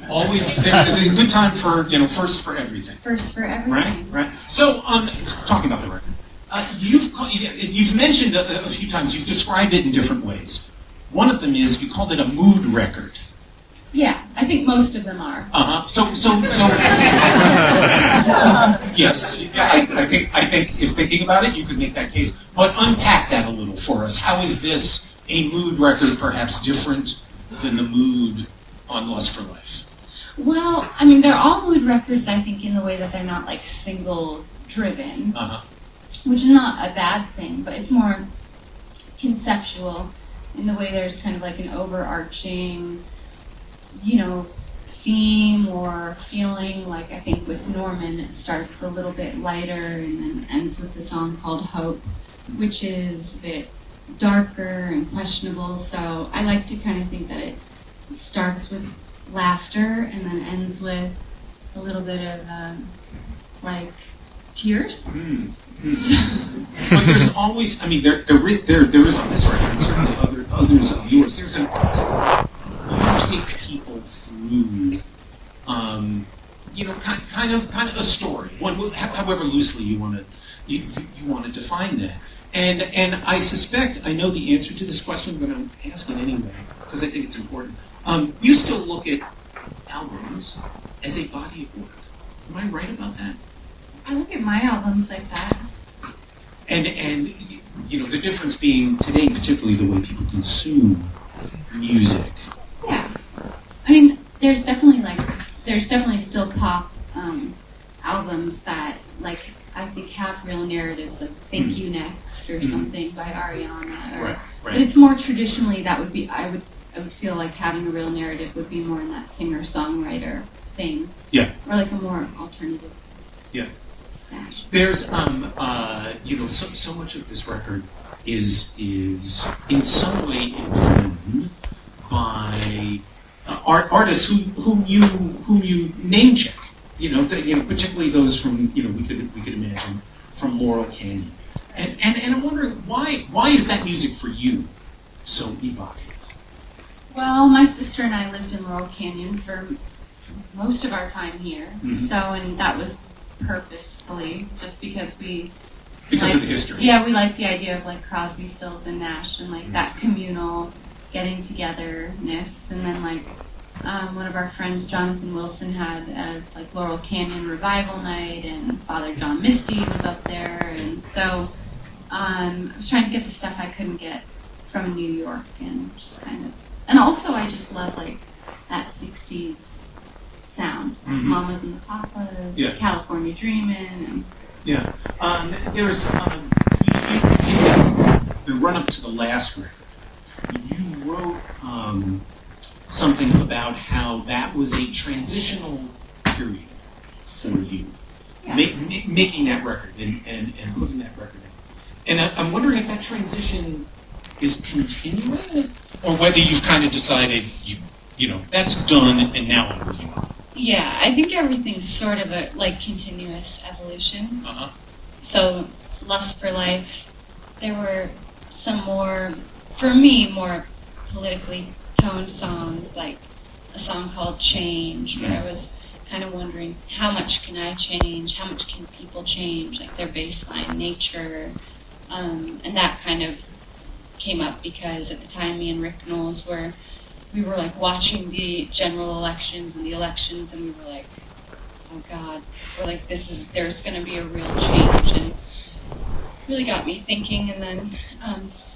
Always, there's a good time for, first for everything. First for everything. Right. So, talking about the record, you've mentioned a few times, you've described it in different ways. One of them is you called it a mood record. Yeah, I think most of them are. So yes, I think if thinking about it, you could make that case. But unpack that a little for us. How is this a mood record, perhaps different than the mood on Lust for Life? Well, I mean, they're all mood records, I think, in the way that they're not like single driven, which is not a bad thing, but it's more conceptual in the way there's kind of like an overarching, theme or feeling. Like I think with Norman, it starts a little bit lighter and then ends with a song called Hope, which is a bit darker and questionable. So I like to kind of think that it starts with laughter and then ends with a little bit of tears. But there's always, I mean, there is on this record, and certainly others of yours. There's you take people through, kind of a story. However loosely you want to define that. And I suspect I know the answer to this question, but I'm asking anyway because I think it's important. You still look at albums as a body of work. Am I right about that? I look at my albums like that. And the difference being today, particularly the way people consume music. Yeah, I mean, there's definitely still pop albums that I think have real narratives of "Thank You Next" or something by Ariana. Right. But it's more traditionally that would be I would feel like having a real narrative would be more in that singer-songwriter thing. Yeah. Or like a more alternative. Yeah. Smash. There's so much of this record is in some way informed by artists whom you name check. Particularly those from we could imagine from Laurel Canyon. And I'm wondering why is that music for you so evocative? Well, my sister and I lived in Laurel Canyon for most of our time here. And that was purposefully, just because of the history. Yeah, we like the idea of Crosby, Stills, and Nash, and that communal getting togetherness. And then one of our friends, Jonathan Wilson, had a Laurel Canyon revival night, and Father John Misty was up there, and so I was trying to get the stuff I couldn't get from New York, and just kind of, and also I just love that 60s sound, Mamas and the Papas, California Dreamin'. Yeah, there's in the run up to the last record, you wrote something about how that was a transitional period for you, making that record and putting that record out. And I'm wondering if that transition is continuing, or whether you've kind of decided that's done and now I'm moving on. Yeah, I think everything's sort of a continuous evolution. So, Lust for Life, there were some more politically toned songs, like a song called Change, where I was kind of wondering, how much can I change? How much can people change? Their baseline nature. And that kind of came up because at the time me and Rick Knowles we were watching the general elections and the elections, and we were like, oh God, we're there's going to be a real change, and really got me thinking. And then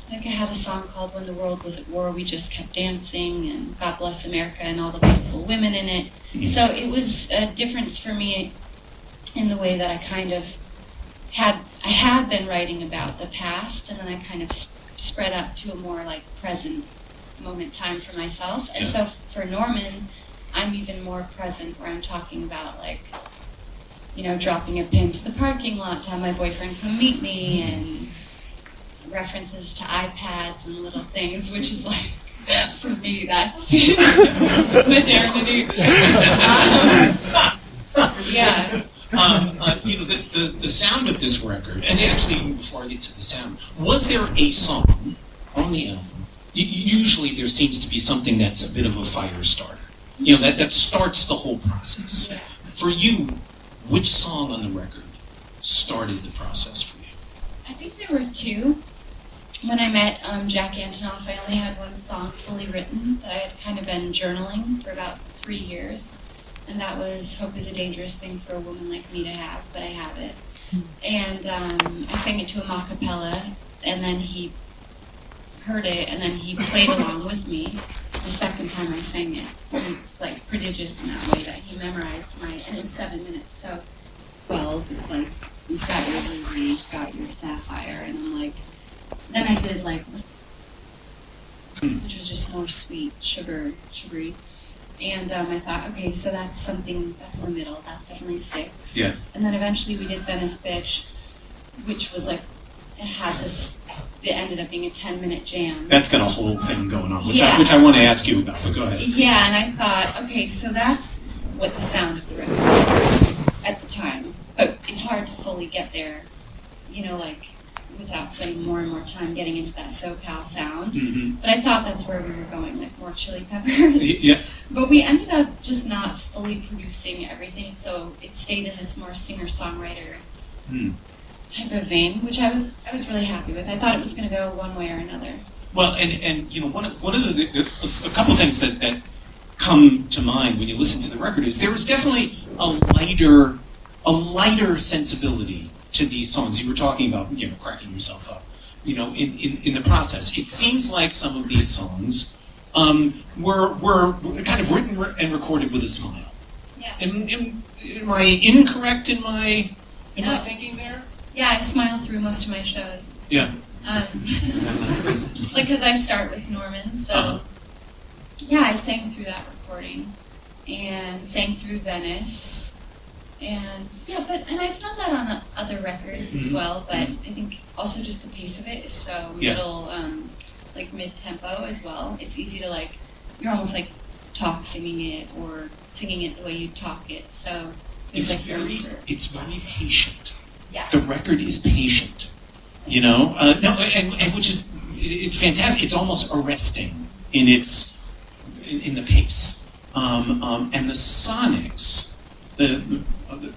I had a song called When the World Was at War, We Just Kept Dancing, and God Bless America and all the beautiful women in it. So it was a difference for me in the way that I kind of had been writing about the past, and then I kind of spread up to a more present moment time for myself. And so for Norman, I'm even more present, where I'm talking about dropping a pin to the parking lot to have my boyfriend come meet me, and references to iPads and little things, which is for me, that's modernity. The sound of this record, and actually before I get to the sound, was there a song on the album? Usually there seems to be something that's a bit of a fire starter. that starts the whole process. Yeah. For you, which song on the record started the process for you? I think there were two. When I met Jack Antonoff, I only had one song fully written that I had kind of been journaling for about 3 years, and that was "Hope is a Dangerous Thing for a Woman Like Me to Have," but I have it. And I sang it to him a cappella, and then he heard it, and then he played along with me the second time I sang it. He's like prodigious in that way that he memorized and it's 7 minutes, so 12, it's like, you've got your ruby, you've got your sapphire, and I'm like, then I did like, which was just more sweet, sugary. And I thought, okay, so that's in the middle. That's definitely 6. Yeah. And then eventually we did Venice Bitch, which was like, it ended up being a 10-minute jam. That's got a whole thing going on, which Yeah. I want to ask you about, but go ahead. Yeah, and I thought, okay, so that's what the sound of the record was at the time. But it's hard to fully get there, like, without spending more and more time getting into that SoCal sound. Mm-hmm. But I thought that's where we were going, like more Chili Peppers. Yeah. But we ended up just not fully producing everything, so it stayed in this more singer-songwriter type of vein, which I was really happy with. I thought it was going to go one way or another. Well, and one of a couple of things that come to mind when you listen to the record is there was definitely a lighter sensibility to these songs. You were talking about, cracking yourself up, in the process. It seems like some of these songs were kind of written and recorded with a smile. Yeah. Am I incorrect in my thinking there? Yeah, I smile through most of my shows. Yeah. Because I start with Norman, so yeah, I sang through that recording and sang through Venice. And and I've done that on other records as well, but I think also just the pace of it is so like mid-tempo as well. It's easy to you're almost like talk singing it or singing it the way you talk it. So it's very patient. Yeah. The record is patient, and which is it's fantastic. It's almost arresting in the pace, and the sonics,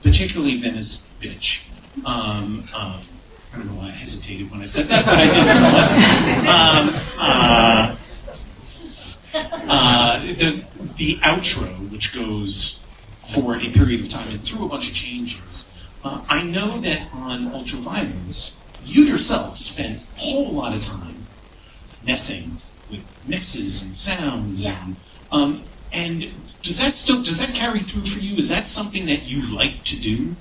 particularly Venice Bitch. I don't know why I hesitated when I said that, but I did nonetheless. The outro, which goes for a period of time and through a bunch of changes. I know that on Ultraviolence, you yourself spent a whole lot of time messing with mixes and sounds, and does that carry through for you? Is that something that you like to do?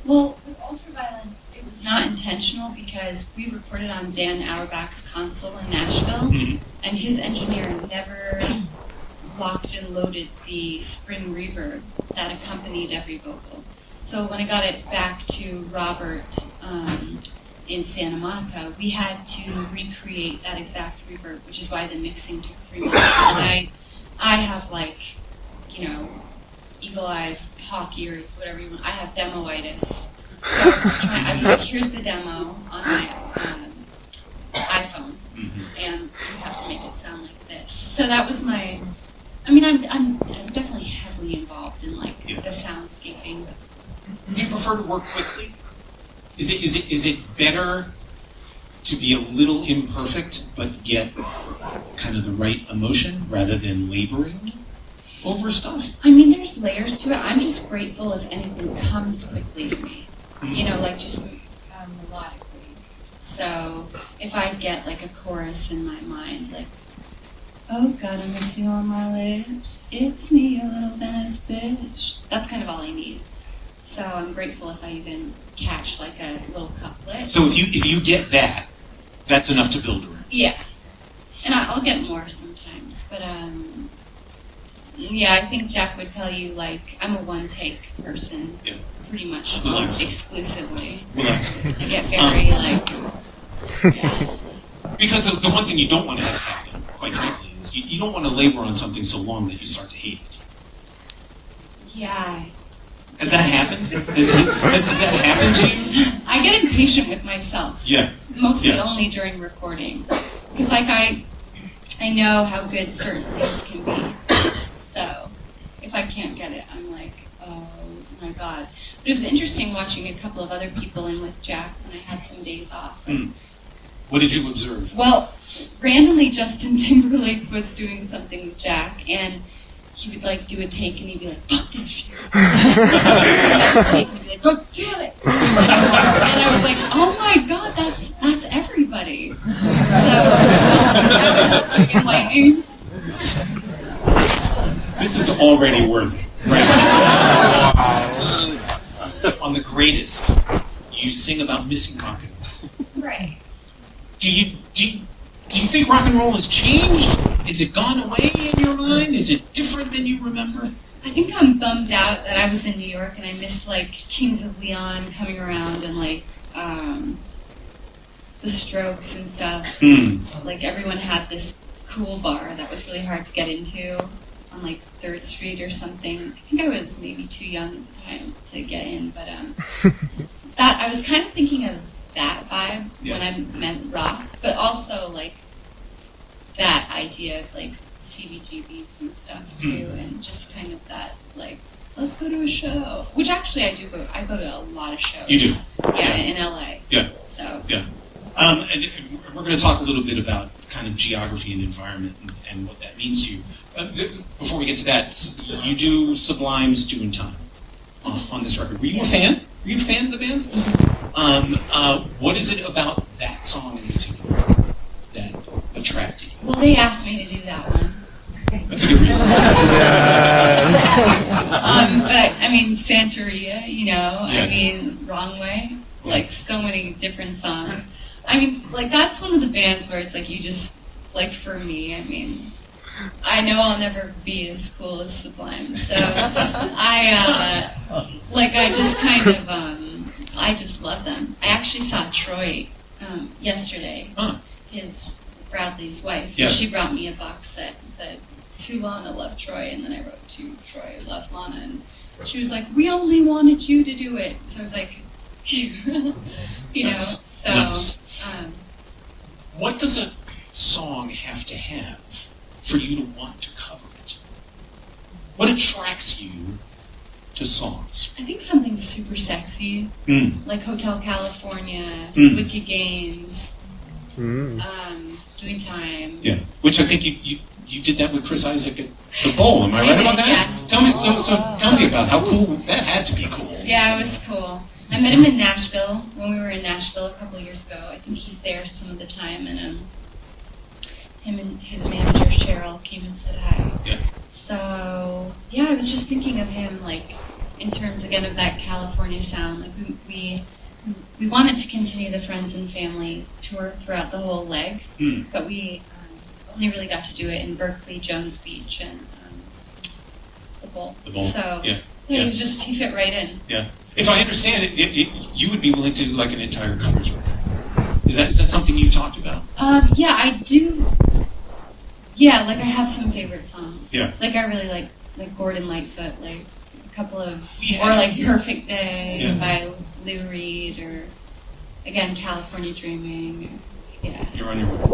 Well, with Ultraviolence, it was not intentional because we recorded on Dan Auerbach's console in Nashville, and his engineer never locked and loaded the spring reverb that accompanied every vocal. So when I got it back to Robert in Santa Monica, we had to recreate that exact reverb, which is why the mixing took 3 months. And I have eagle eyes, hawk ears, whatever you want. I have demoitis. So I was like, here's the demo on my iPhone, and you have to make it sound like this. So that was my. I'm definitely heavily involved in the soundscaping. Do you prefer to work quickly? Is it better to be a little imperfect but get kind of the right emotion rather than laboring over stuff? There's layers to it. I'm just grateful if anything comes quickly to me. Just melodically. So if I get a chorus in my mind, oh God, I miss you on my lips. It's me, a little Venice bitch. That's kind of all I need. So I'm grateful if I even catch a little couplet. So if you get that, that's enough to build around. Yeah, and I'll get more sometimes, but I think Jack would tell you I'm a one-take person, pretty much exclusively. Relaxing. I get very Because the one thing you don't want to have happen, quite frankly, is you don't want to labor on something so long that you start to hate it. Yeah. Has that happened? Has that happened to you? I get impatient with myself. Yeah. Mostly only during recording. Because I know how good certain things can be. So if I can't get it, I'm like, oh my God. But it was interesting watching a couple of other people in with Jack when I had some days off. Like, what did you observe? well, randomly Justin Timberlake was doing something with Jack, and he would like do a take and he'd be like, fuck this shit. And another take and he'd be like, go do it. And I was like, oh my God, that's everybody. So that was enlightening. This is already worth it, right? On the greatest, you sing about missing rock and roll. Right. Do you think rock and roll has changed? Is it gone away in your mind? Is it different than you remember? I think I'm bummed out that I was in New York and I missed like Kings of Leon coming around and like the Strokes and stuff. Like everyone had this cool bar that was really hard to get into on like 3rd Street or something. I think I was maybe too young at the time to get in, but that I was kind of thinking of that vibe when I meant rock, but also like that idea of like CBGBs and stuff too, and just kind of that like, let's go to a show. Which actually I do go. I go to a lot of shows. You do? Yeah, in LA. Yeah. So. Yeah. And we're going to talk a little bit about kind of geography and environment and what that means to you. Before we get to that, you do Sublime's Doing Time on this record. Were you a fan? Were you a fan of the band? What is it about that song in particular that attracted you? Well, they asked me to do that one. That's a good reason. But I mean, Santeria, you know, I mean, Wrong Way, like so many different songs. I mean, like that's one of the bands where it's like you just, like for me, I mean, I know I'll never be as cool as Sublime, so I just kind of, I just love them. I actually saw Troy yesterday, his Bradley's wife. Yes. She brought me a box set and said, to Lana, love Troy, and then I wrote to Troy, love Lana, and she was like, we only wanted you to do it. So I was like, you know, so. Nice. What does a song have to have for you to want to cover it? What attracts you to songs? I think something super sexy, like Hotel California, Wicked Games, Doing Time. Yeah, which I think you did that with Chris Isaac at the Bowl. Am I right about that? Yeah. Tell me, so tell me about how cool that had to be cool. Yeah, it was cool. I met him in Nashville when we were in Nashville a couple of years ago. I think he's there some of the time, and him and his manager Cheryl came and said hi. Yeah. So yeah, I was just thinking of him like in terms again of that California sound. Like we wanted to continue the Friends and Family tour throughout the whole leg, but we only really got to do it in Berkeley, Jones Beach, and the Bowl. The Bowl. So yeah, he was just he fit right in. Yeah. If I understand it, you would be willing to do like an entire covers record. Is that something you've talked about? Yeah, I do. Yeah, like I have some favorite songs. Yeah. Like I really like Gordon Lightfoot, like a couple of, or like Perfect Day by Lou Reed, or again California Dreaming. Yeah. You're on your way. You're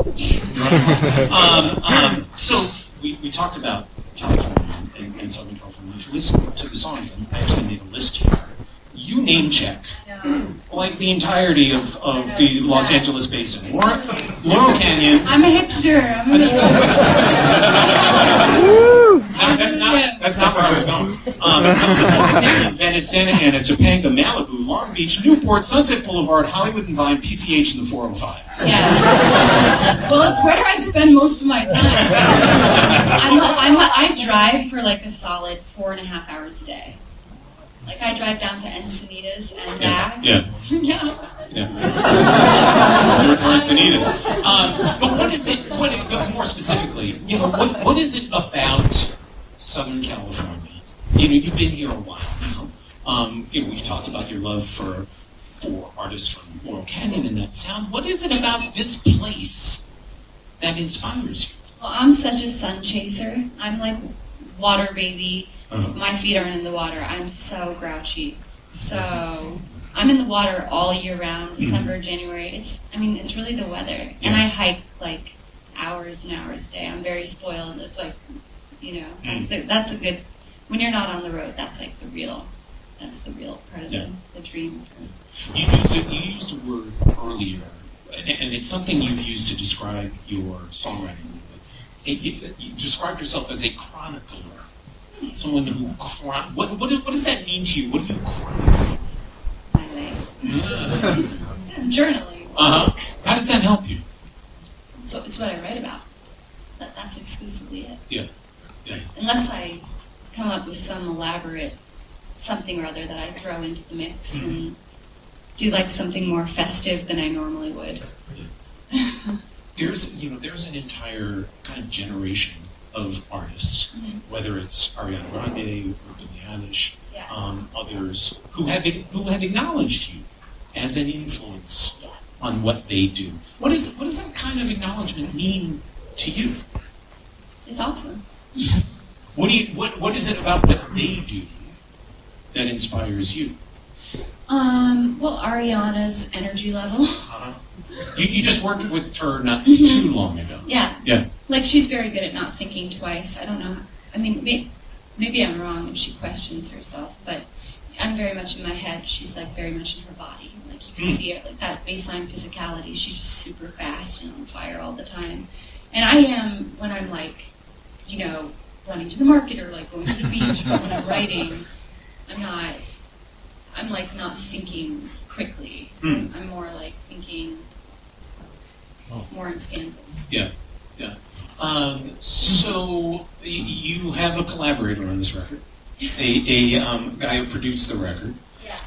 on your way. So we talked about California and Southern California. If you listen to the songs, I actually made a list here. You name check like the entirety of the Los Angeles basin. Laurel Canyon. I'm a hipster. No, that's not where I was going. Laurel Canyon, Venice, Santa Ana, Topanga, Malibu, Long Beach, Newport, Sunset Boulevard, Hollywood and Vine, PCH, and the 405. Yeah. Well, it's where I spend most of my time. I drive for like a solid 4.5 hours a day. Like I drive down to Encinitas and back. Yeah. Do it for Encinitas. But what is it? More specifically, what is it about Southern California? You've been here a while now. We've talked about your love for artists from Laurel Canyon and that sound. What is it about this place that inspires you? Well, I'm such a sun chaser. I'm like water baby. If my feet aren't in the water, I'm so grouchy. So I'm in the water all year round, December, January. It's really the weather. And I hike like hours and hours a day. I'm very spoiled. It's like, that's a good when you're not on the road, that's like the real part of the dream. You used a word earlier, and it's something you've used to describe your songwriting. You described yourself as a chronicler, someone who what does that mean to you? What do you chronicle? My life. Journaling. How does that help you? So it's what I write about. That's exclusively it. Yeah. Unless I come up with some elaborate something or other that I throw into the mix and do like something more festive than I normally would. Yeah. There's an entire kind of generation of artists, whether it's Ariana Grande or Billie Eilish, others who have acknowledged you as an influence on what they do. What does that kind of acknowledgement mean to you? It's awesome. What is it about what they do that inspires you? Well, Ariana's energy level. You just worked with her not too long ago. Yeah. Like, she's very good at not thinking twice. I don't know. I mean, maybe I'm wrong if she questions herself, but I'm very much in my head. She's, like, very much in her body. Like, you can see it, like, that baseline physicality. She's just super fast and on fire all the time. And I am when I'm, like, running to the market or, like, going to the beach, but when I'm writing, I'm like not thinking quickly. I'm more like thinking more in stanzas. Yeah. So you have a collaborator on this record, a guy who produced the record.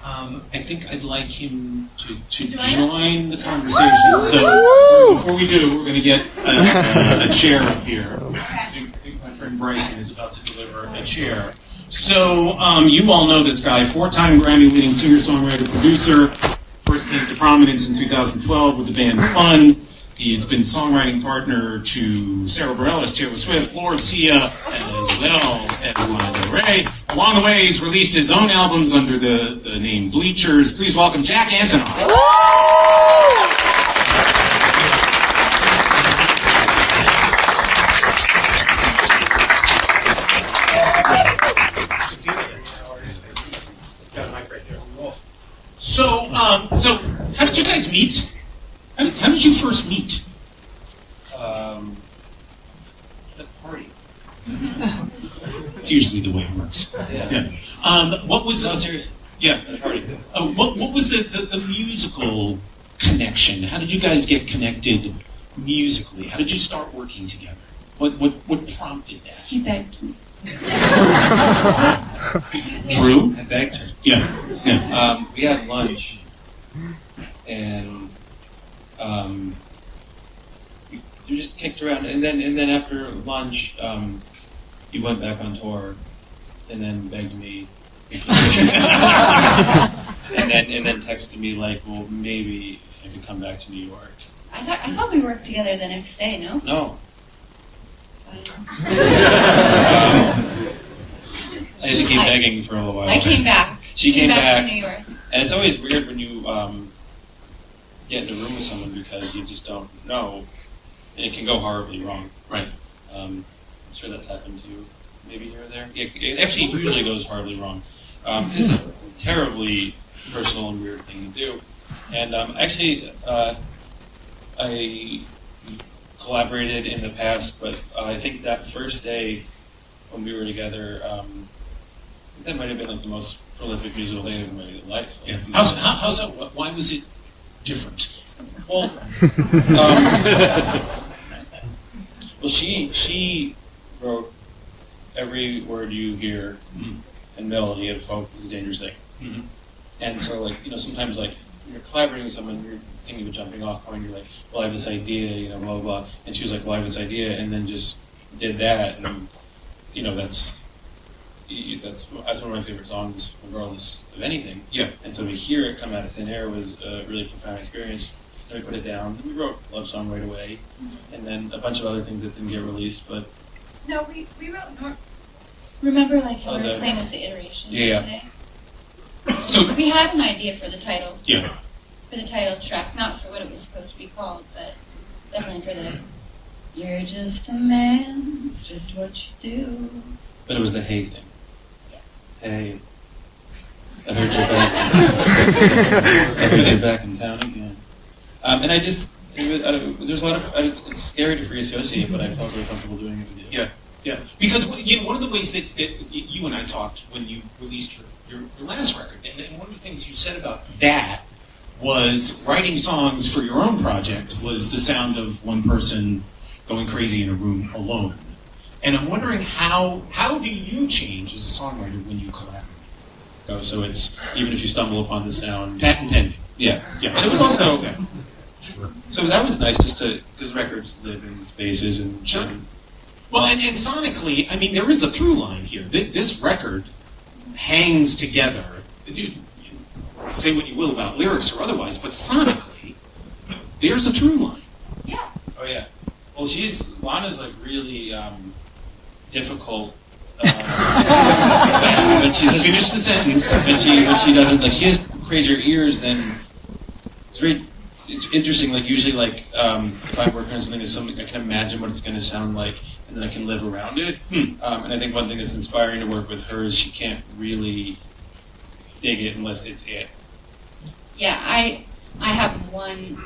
I think I'd like him to join the conversation. So before we do, we're going to get a chair up here. I think my friend Bryson is about to deliver a chair. So you all know this guy, 4-time Grammy-winning singer-songwriter, producer. First came to prominence in 2012 with the band Fun. He's been songwriting partner to Sarah Bareilles, Taylor Swift, Lord Sia, as well as Lana Del Rey. Along the way, he's released his own albums under the name Bleachers. Please welcome Jack Antonoff. So how did you guys meet? How did you first meet? At a party. It's usually the way it works. Yeah. What was seriously. Yeah. At a party. What was the musical connection? How did you guys get connected musically? How did you start working together? What prompted that? He begged me. Drew? I begged her. Yeah. We had lunch, and you just kicked around, and then after lunch, you went back on tour, and then begged me, and then texted me like, well, maybe I could come back to New York. I thought we worked together the next day. No. No. I had to keep begging for a little while. I came back. She came back to New York. And it's always weird when you get in a room with someone because you just don't know, and it can go horribly wrong. Right. I'm sure that's happened to you, maybe here or there. It actually usually goes horribly wrong. It's a terribly personal and weird thing to do. And actually, I collaborated in the past, but I think that first day when we were together, I think that might have been like the most prolific musical day of my life. Yeah. How's that? Why was it different? Well, she wrote every word you hear, and melody of Hope is a dangerous thing. Mm-hmm. And so, like, sometimes, like, when you're collaborating with someone, you're thinking of a jumping off point, you're like, well, I have this idea, blah, blah, blah. And she was like, well, I have this idea, and then just did that, and, that's one of my favorite songs, regardless of anything. Yeah. And so to hear it come out of thin air was a really profound experience. So we put it down, and we wrote Love Song right away, and then a bunch of other things that didn't get released, but... No, we wrote more. Remember, like, how we were playing with the iterations today? So we had an idea for the title. Yeah. For the title track, not for what it was supposed to be called, but definitely for the "You're just a man, it's just what you do." But it was the Hey thing. Hey, I heard you're back. I heard you're back in town again. And I just, there's a lot of, it's scary to free associate, but I felt really comfortable doing it with you. Yeah, yeah. Because one of the ways that you and I talked when you released your last record, and one of the things you said about that was writing songs for your own project was the sound of one person going crazy in a room alone. And I'm wondering how do you change as a songwriter when you collaborate? Oh, so it's, even if you stumble upon the sound. Patent pending. Yeah. And it was also, so that was nice just to, because records live in spaces and. Sure. Well, and sonically, I mean, there is a through line here. This record hangs together. Say what you will about lyrics or otherwise, but sonically, there's a through line. Yeah. Oh yeah. Well, Lana's like really difficult. When she's Finish the sentence. when she doesn't, like, she has crazier ears than it's interesting. Like usually, like if I work on something, I can imagine what it's going to sound like, and then I can live around it. And I think one thing that's inspiring to work with her is she can't really dig it unless it's it. Yeah, I have one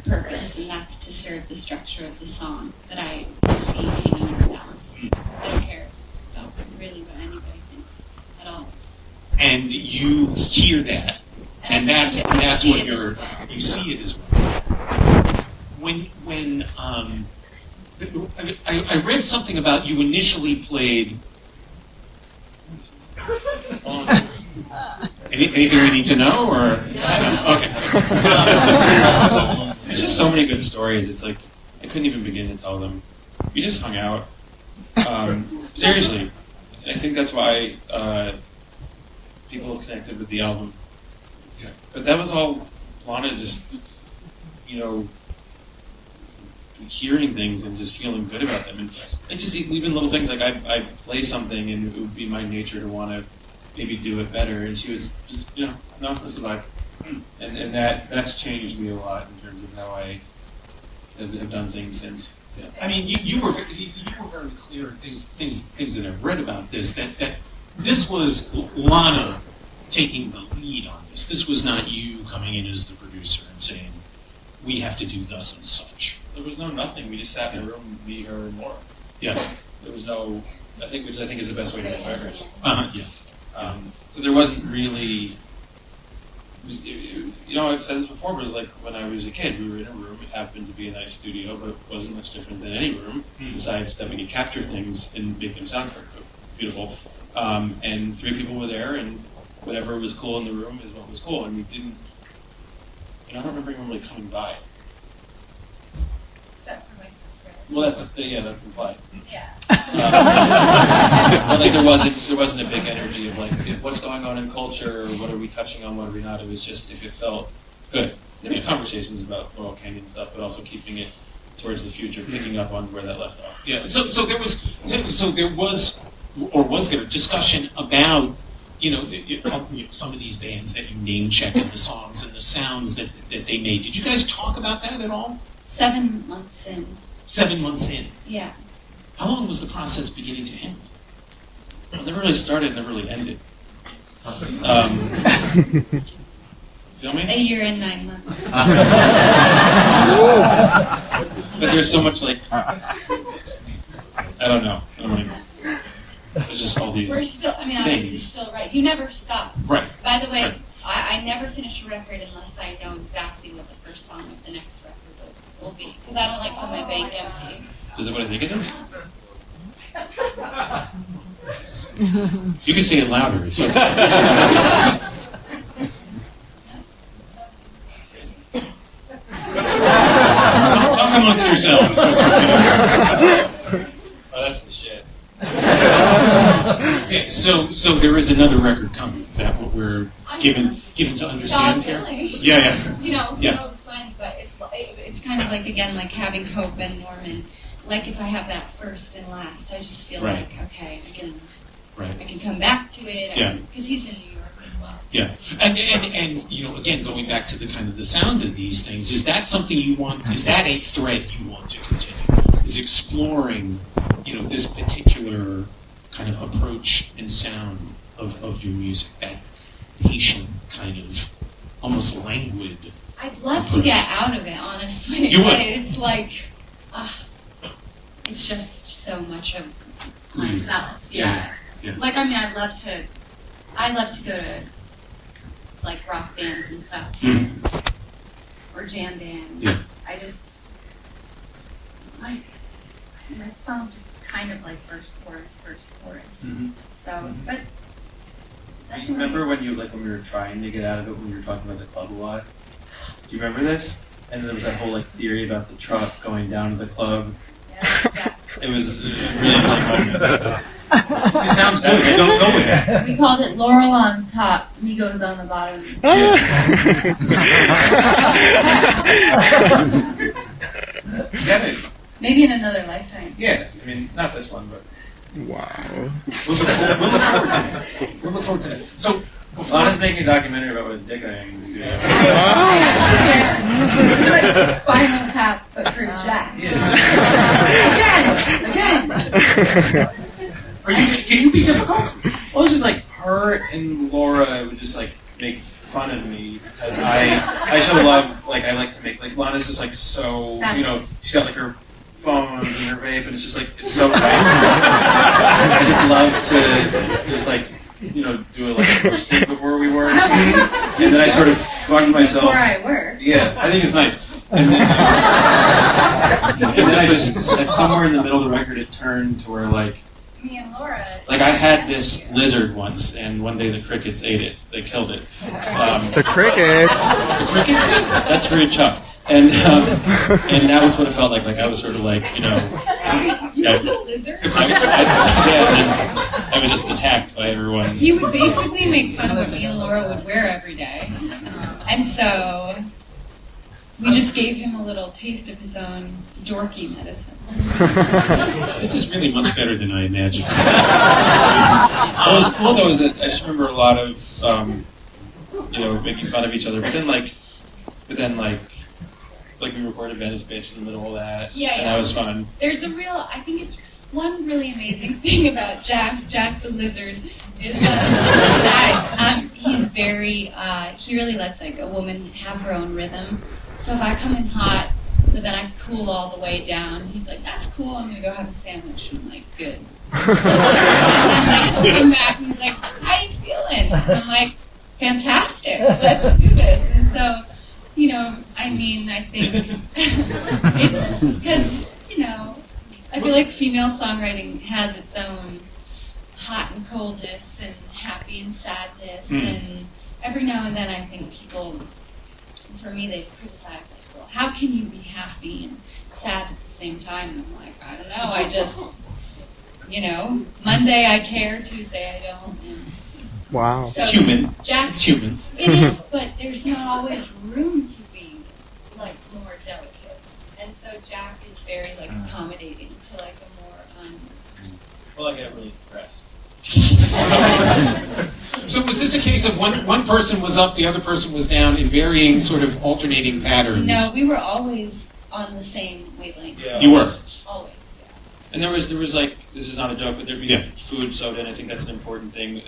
purpose, and that's to serve the structure of the song that I see hanging in the balances. I don't care about really what anybody thinks at all. And you hear that, and that's what you see it as well. When I read something about you initially played. Anything we need to know, or No. Okay. There's just so many good stories. It's like I couldn't even begin to tell them. We just hung out. Seriously, I think that's why people have connected with the album. Yeah. But that was all Lana just, hearing things and just feeling good about them, and just even little things like I play something and it would be my nature to want to maybe do it better, and she was just no, this is life, and that's changed me a lot in terms of how I have done things since. Yeah. I mean, you were very clear in things that I've read about this that this was Lana taking the lead on this. This was not you coming in as the producer and saying we have to do thus and such. There was no nothing. We just sat in a room, me, her, and Laura. Yeah. There was no, which I think is the best way to make records. Yeah. So there wasn't really, I've said this before, but it was like when I was a kid, we were in a room. It happened to be a nice studio, but it wasn't much different than any room, besides that we could capture things and make them sound beautiful. And three people were there, and whatever was cool in the room is what was cool. And we didn't, I don't remember anyone really coming by. Except for my sister. Well, that's implied. Yeah. But like there wasn't a big energy of like what's going on in culture, or what are we touching on, what are we not. It was just if it felt good. There was conversations about Laurel Canyon stuff, but also keeping it towards the future, picking up on where that left off. Yeah. So there was, or was there discussion about some of these bands that you name check in the songs and the sounds that they made? Did you guys talk about that at all? 7 months in. 7 months in. Yeah. How long was the process beginning to end? Well, it never really started, never really ended. Feel me? A year and 9 months. But there's so much like I don't know. There's just all these. We're still, obviously things. still right. You never stop. Right. By the way, Right. I never finish a record unless I know exactly what the first song of the next record will be. Because I don't like to have my bank empty. Is it what I think it is? You can say it louder. It's okay. Talk amongst yourselves. Oh, that's the shit. Okay, so there is another record coming. Is that what we're given to understand here? Yeah. Who Yeah. knows when, but it's kind of like, again, like having Hope and Norman. Like if I have that first and last, I just feel Right. like, okay, Right. I can come back to it. Yeah. Because he's in New York as well. Yeah, and again, going back to the kind of the sound of these things, is that something you want? Is that a thread you want to continue? Is exploring, this particular kind of approach and sound of your music, that patient kind of almost languid. I'd love to get out of it, honestly. You would. But it's like, it's just so much of myself. Yeah. Yeah. Like, I mean, I love to go to, like, rock bands and stuff. Or jam bands. Yeah. I just, my songs are kind of like first chorus. So, but Do you remember when we were trying to get out of it when we were talking about the club a lot? Do you remember this? And there was that whole like theory about the truck going down to the club. yeah. It was a really interesting moment. It sounds good. Don't go with that. We called it Laurel on top, Migos on the bottom. You get it? Maybe in another lifetime. Yeah. I mean, not this one, but. Wow. We'll look forward to that. We'll look forward to that. So, Lana's making a documentary about what dick I am in the studio. I actually am. It's like Spinal Tap, but for Jack. Again. can you be difficult? Well, it's just like her and Laura would just like make fun of me because I show love. Like I like to make like Lana's just like so she's got like her phones and her vape and it's just like it's so right. I just love to just like do like a roasting before we work and then I sort of fucked myself. Before I work. Yeah, I think it's nice. And then I just at somewhere in the middle of the record it turned to where like. Me and Laura. Like I had this lizard once, and one day the crickets ate it. They killed it. The crickets. The crickets? That's very Chuck. And that was what it felt like. Like I was sort of like, You were the lizard? I was just attacked by everyone. He would basically make fun of what me and Laura would wear every day. And so we just gave him a little taste of his own dorky medicine. This is really much better than I imagined. What was cool though is that I just remember a lot of making fun of each other, but then we recorded Venice Bitch in the middle of that. Yeah. And that was fun. There's I think it's one really amazing thing about Jack the Lizard is that he's very, he really lets like a woman have her own rhythm. So if I come in hot, but then I cool all the way down, he's like, that's cool, I'm gonna go have a sandwich. And I'm like, good. And like, he'll come back and he's like, how you feeling? And I'm like, fantastic, let's do this. And so, I think it's because, I feel like female songwriting has its own hot and coldness and happy and sadness. And every now and then I think people, for me, they've criticized, like, well, how can you be happy and sad at the same time? And I'm like, I don't know, I just, Monday I care, Tuesday I don't. And Wow. so Human. Jack's, It's human. it is, but there's not always room to be, like, more delicate. And so Jack is very, like, accommodating to, like, a more, Well, I get really depressed. So was this a case of one person was up, the other person was down in varying sort of alternating patterns? No, we were always on the same wavelength. Yeah. You were? Always, yeah. And there was like, this is not a joke, but there'd be Yeah. food, soda, and I think that's an important thing.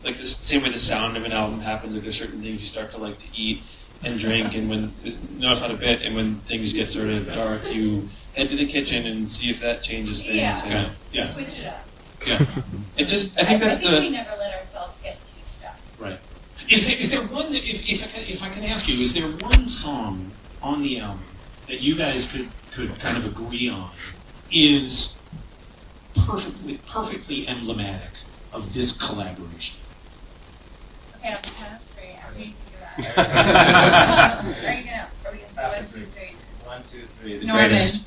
Like this same way the sound of an album happens. Like there's certain things you start to like to eat and drink, and when no, it's not a bit. And when things get sort of dark, you head to the kitchen and see if that changes things. Yeah. And, Yeah. Switch it up. Yeah. I think that's we never let ourselves get too stuck. Right. Is there one that, if I can ask you, is there one song on the album that you guys could kind of agree on is perfectly emblematic of this collaboration? Okay, on the count of three, how do you do that? Are we gonna say 1, 2, 3? 1, 2, 3. The Norman. greatest.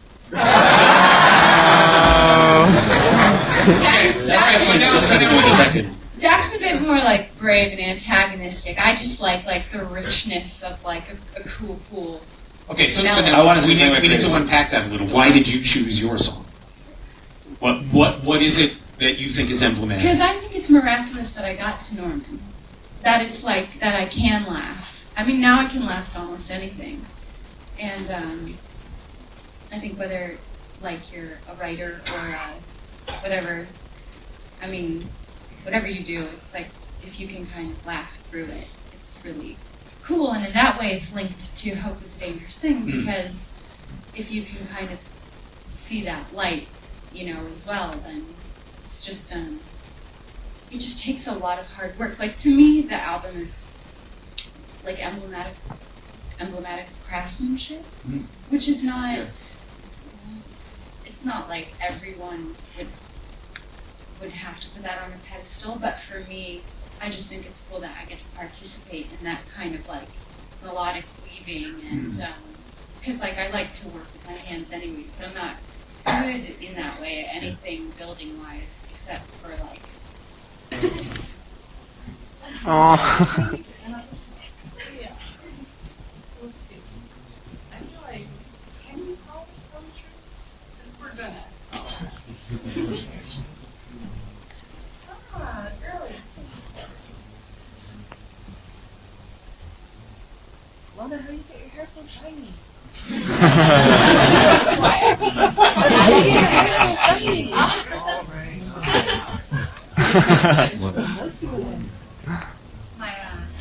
Jack's a bit more like brave and antagonistic. I just like the richness of like a cool pool. Okay, so Now, now I wanna we say my need to favorites. unpack that a little. Why did you choose your song? What is it that you think is emblematic? Because I think it's miraculous that I got to Norman. That it's like that I can laugh. I mean, now I can laugh at almost anything. And I think whether like you're a writer or whatever, I mean, whatever you do, it's like if you can kind of laugh through it, it's really cool. And in that way, it's linked to Hope is a Dangerous Thing, because if you can kind of see that light, as well, then it's just it just takes a lot of hard work. Like, to me, the album is like emblematic of craftsmanship, which is not. It's not like everyone would have to put that on a pedestal, but for me, I just think it's cool that I get to participate in that kind of like melodic weaving, and because like I like to work with my hands anyways, but I'm not good in that way at anything building wise, except for like. Oh. Yeah. Let's see. I feel like, can you call it poetry? Because we're gonna. Girlies. Lana, how do you get your hair so shiny?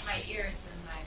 My ears and my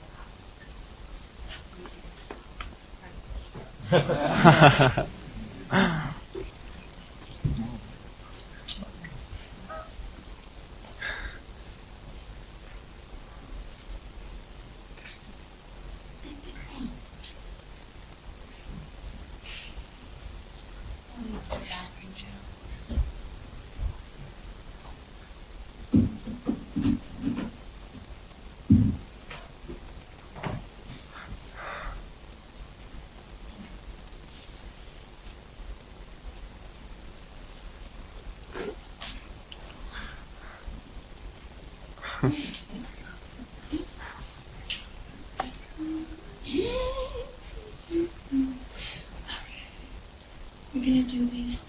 We're gonna do these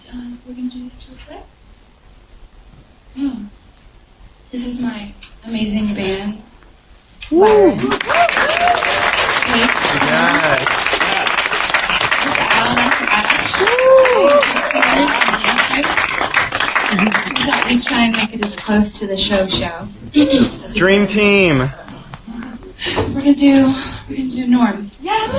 to a clip. This is my amazing band. Byron. Wait, Yes. that's Al, that's Ash. We thought we'd try and make it as close to the show as we Dream can. team. We're gonna do Norm. Yes.